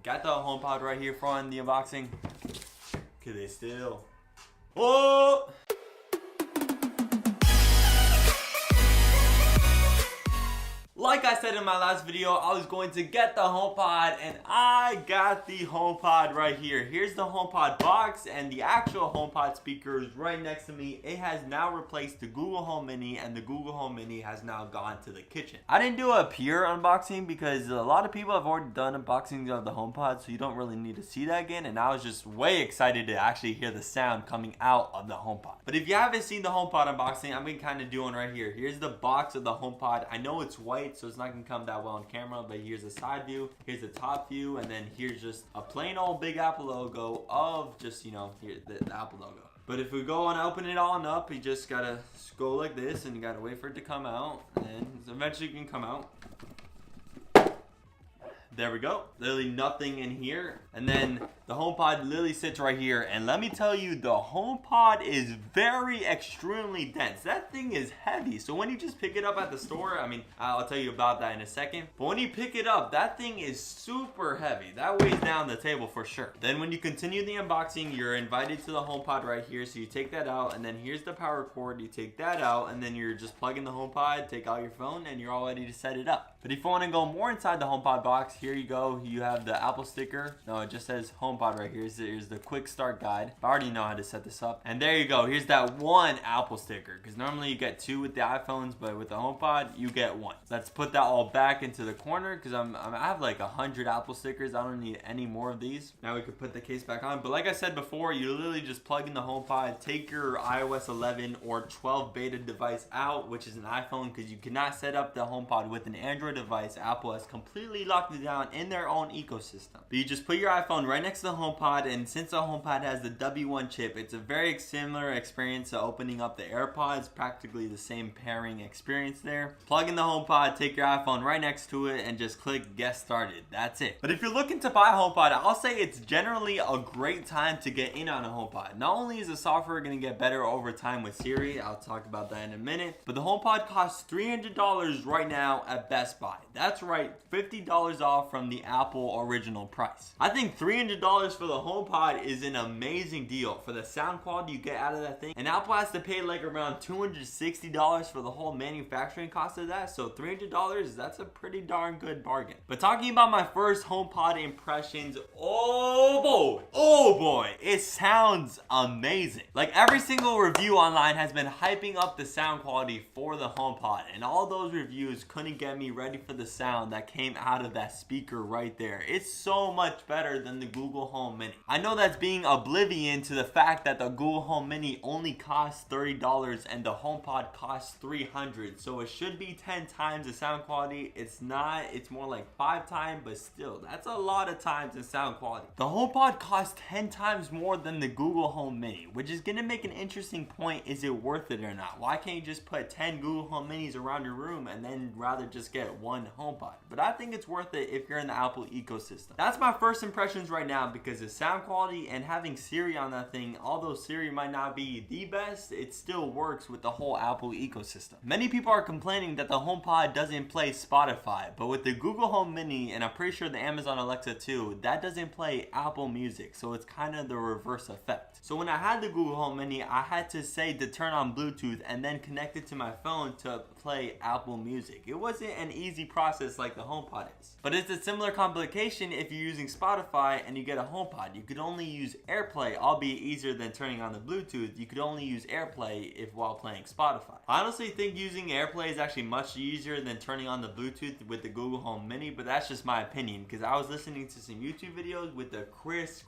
Got the HomePod right here for the unboxing. Could they still? Oh! Like I said in my last video, I was going to get the HomePod, and I got the HomePod right here. Here's the HomePod box, and the actual HomePod speaker is right next to me. It has now replaced the Google Home Mini, and the Google Home Mini has now gone to the kitchen. I didn't do a pure unboxing because a lot of people have already done unboxings of the HomePod, so you don't really need to see that again, and I was just way excited to actually hear the sound coming out of the HomePod. But if you haven't seen the HomePod unboxing, I'm going to kind of do one right here. Here's the box of the HomePod. I know it's white, so it's not gonna come that well on camera, but here's a side view, here's a top view, and then here's just a plain old Big Apple logo of just, you know, here the Apple logo. But if we go and open it on up, you just gotta go like this, and you gotta wait for it to come out, and then eventually it can come out. There we go. Literally nothing in here. And then the HomePod literally sits right here. And let me tell you, the HomePod is very extremely dense. That thing is heavy. So when you just pick it up at the store, I mean, I'll tell you about that in a second. But when you pick it up, that thing is super heavy. That weighs down the table for sure. Then when you continue the unboxing, you're invited to the HomePod right here. So you take that out, and then here's the power cord. You take that out, and then you're just plugging the HomePod, take out your phone, and you're all ready to set it up. But if you want to go more inside the HomePod box, here you go. You have the Apple sticker. No, it just says HomePod right here. Here's the quick start guide. I already know how to set this up. And there you go. Here's that one Apple sticker. Because normally you get two with the iPhones, but with the HomePod, you get one. Let's put that all back into the corner because I have like 100 Apple stickers. I don't need any more of these. Now we could put the case back on. But like I said before, you literally just plug in the HomePod, take your iOS 11 or 12 beta device out, which is an iPhone, because you cannot set up the HomePod with an Android device. Apple has completely locked it down in their own ecosystem. But you just put your iPhone right next to the HomePod, and since the HomePod has the W1 chip, it's a very similar experience to opening up the AirPods, practically the same pairing experience there. Plug in the HomePod, take your iPhone right next to it, and just click get started. That's it. But if you're looking to buy a HomePod, I'll say it's generally a great time to get in on a HomePod. Not only is the software going to get better over time with Siri, I'll talk about that in a minute, but the HomePod costs $300 right now at Best Buy. That's right, $50 off from the Apple original price. I think $300 for the HomePod is an amazing deal for the sound quality you get out of that thing. And Apple has to pay like around $260 for the whole manufacturing cost of that. So $300, that's a pretty darn good bargain. But talking about my first HomePod impressions, oh boy, it sounds amazing. Like every single review online has been hyping up the sound quality for the HomePod, and all those reviews couldn't get me ready for the sound that came out of that speaker right there. It's so much better than the Google Home Mini. I know that's being oblivion to the fact that the Google Home Mini only costs $30 and the HomePod costs $300, so it should be 10 times the sound quality. It's not, it's more like 5 times, but still, that's a lot of times in sound quality. The HomePod costs 10 times more than the Google Home Mini, which is gonna make an interesting point. Is it worth it or not? Why can't you just put 10 Google Home Minis around your room and then rather just get one HomePod? But I think it's worth it if you're in the Apple ecosystem. That's my first impressions right now, because the sound quality and having Siri on that thing, although Siri might not be the best, it still works with the whole Apple ecosystem. Many people are complaining that the HomePod doesn't play Spotify, but with the Google Home Mini, and I'm pretty sure the Amazon Alexa too, that doesn't play Apple Music, so it's kind of the reverse effect. So when I had the Google Home Mini, I had to say to turn on Bluetooth and then connect it to my phone to play Apple Music. It wasn't an easy process like the HomePod is. But it's a similar complication if you're using Spotify and you get a HomePod. You could only use AirPlay, albeit easier than turning on the Bluetooth. You could only use AirPlay while playing Spotify. I honestly think using AirPlay is actually much easier than turning on the Bluetooth with the Google Home Mini, but that's just my opinion because I was listening to some YouTube videos with the crisp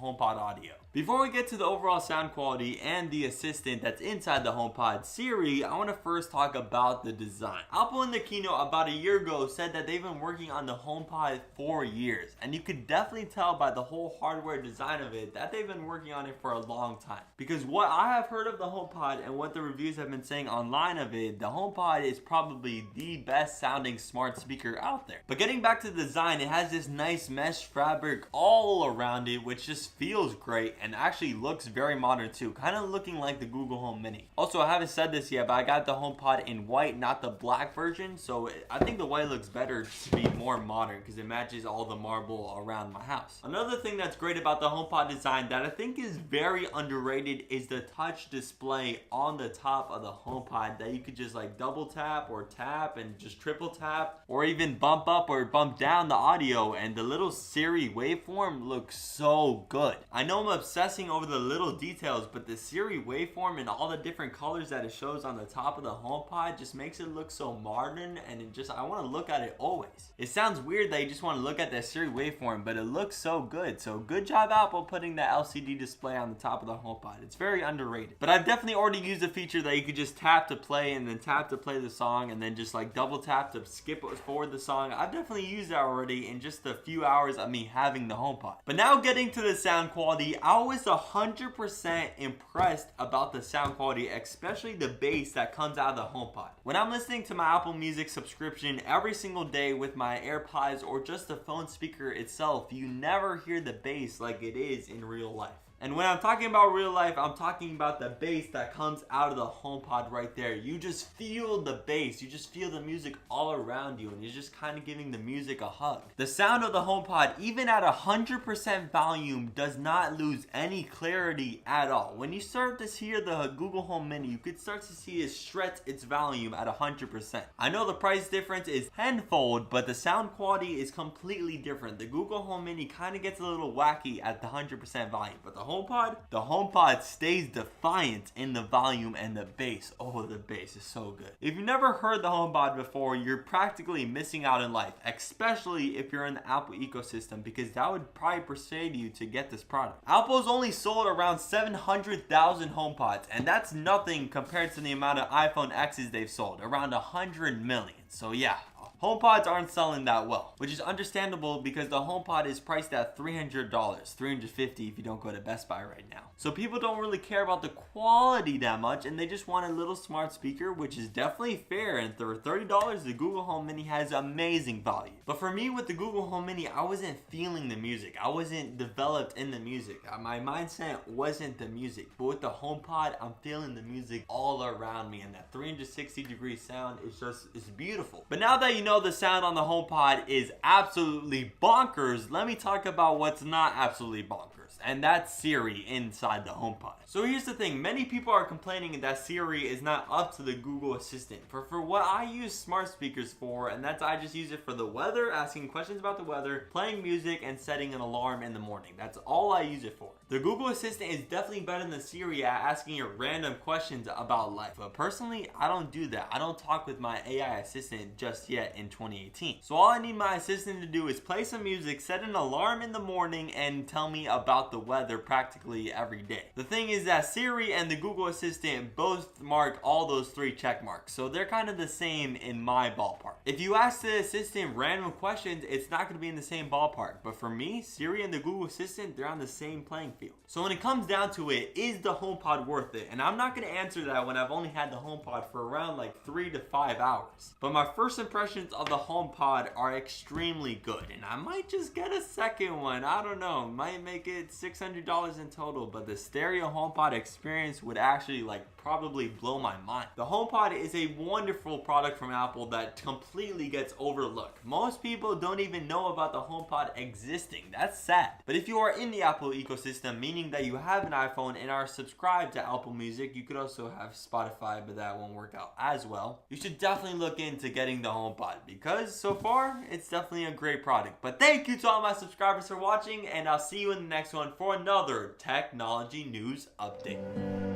HomePod audio. Before we get to the overall sound quality and the assistant that's inside the HomePod, Siri, I want to first talk about the design. Apple in the keynote about a year ago said that they've been working on the HomePod for years, and you could definitely tell by the whole hardware design of it that they've been working on it for a long time. Because what I have heard of the HomePod and what the reviews have been saying online of it, the HomePod is probably the best sounding smart speaker out there. But getting back to the design, it has this nice mesh fabric all around it, which just feels great and actually looks very modern too, kind of looking like the Google Home Mini. Also, I haven't said this yet, but I got the HomePod in white, not the black version, so I think the white looks better to be more modern because it matches all the marble around my house. Another thing that's great about the HomePod design that I think is very underrated is the touch display on the top of the HomePod that you could just like double tap or tap and just triple tap or even bump up or bump down the audio, and the little Siri waveform looks so good. I know I'm obsessing over the little details, but the Siri waveform and all the different colors that it shows on the top of the HomePod just makes it look so modern, and I want to look at it always. It sounds weird that you just want to look at that Siri waveform, but it looks so good. So good job Apple putting the LCD display on the top of the HomePod. It's very underrated. But I've definitely already used a feature that you could just tap to play and then tap to play the song and then just like double tap to skip forward the song. I've definitely used that already in just a few hours of me having the HomePod. But now getting to the sound quality, I was 100% impressed about the sound quality, especially the bass that comes out of the HomePod. When I'm listening to my Apple Music subscription every single day with my AirPods or just the phone speaker itself, you never hear the bass like it is in real life. And when I'm talking about real life, I'm talking about the bass that comes out of the HomePod right there. You just feel the bass. You just feel the music all around you, and you're just kind of giving the music a hug. The sound of the HomePod, even at 100% volume, does not lose any clarity at all. When you start to hear the Google Home Mini, you could start to see it stretch its volume at 100%. I know the price difference is tenfold, but the sound quality is completely different. The Google Home Mini kind of gets a little wacky at the 100% volume, but the HomePod stays defiant in the volume and the bass. Oh, the bass is so good. If you've never heard the HomePod before, you're practically missing out in life, especially if you're in the Apple ecosystem, because that would probably persuade you to get this product. Apple's only sold around 700,000 HomePods, and that's nothing compared to the amount of iPhone X's they've sold, around 100 million. So yeah, HomePods aren't selling that well, which is understandable because the HomePod is priced at $300, $350 if you don't go to Best Buy right now. So people don't really care about the quality that much, and they just want a little smart speaker, which is definitely fair. And for $30, the Google Home Mini has amazing value. But for me with the Google Home Mini, I wasn't feeling the music. I wasn't developed in the music. My mindset wasn't the music. But with the HomePod, I'm feeling the music all around me, and that 360-degree sound is it's beautiful. But now that you know the sound on the HomePod is absolutely bonkers, let me talk about what's not absolutely bonkers, and that's Siri inside the HomePod. So here's the thing, many people are complaining that Siri is not up to the Google Assistant for what I use smart speakers for, and that's I just use it for the weather, asking questions about the weather, playing music, and setting an alarm in the morning. That's all I use it for. The Google Assistant is definitely better than Siri at asking you random questions about life, but personally, I don't do that. I don't talk with my AI assistant just yet in 2018. So all I need my assistant to do is play some music, set an alarm in the morning, and tell me about the weather practically every day. The thing is that Siri and the Google Assistant both mark all those three check marks, so they're kind of the same in my ballpark. If you ask the assistant random questions, it's not going to be in the same ballpark, but for me, Siri and the Google Assistant, they're on the same playing field. So when it comes down to it, is the HomePod worth it? And I'm not going to answer that when I've only had the HomePod for around like 3 to 5 hours. But my first impressions of the HomePod are extremely good, and I might just get a second one. I don't know, might make it $600 in total, but the stereo HomePod experience would actually probably blow my mind. The HomePod is a wonderful product from Apple that completely gets overlooked. Most people don't even know about the HomePod existing. That's sad. But if you are in the Apple ecosystem, meaning that you have an iPhone and are subscribed to Apple Music, you could also have Spotify, but that won't work out as well. You should definitely look into getting the HomePod because so far, it's definitely a great product. But thank you to all my subscribers for watching, and I'll see you in the next one for another technology news update.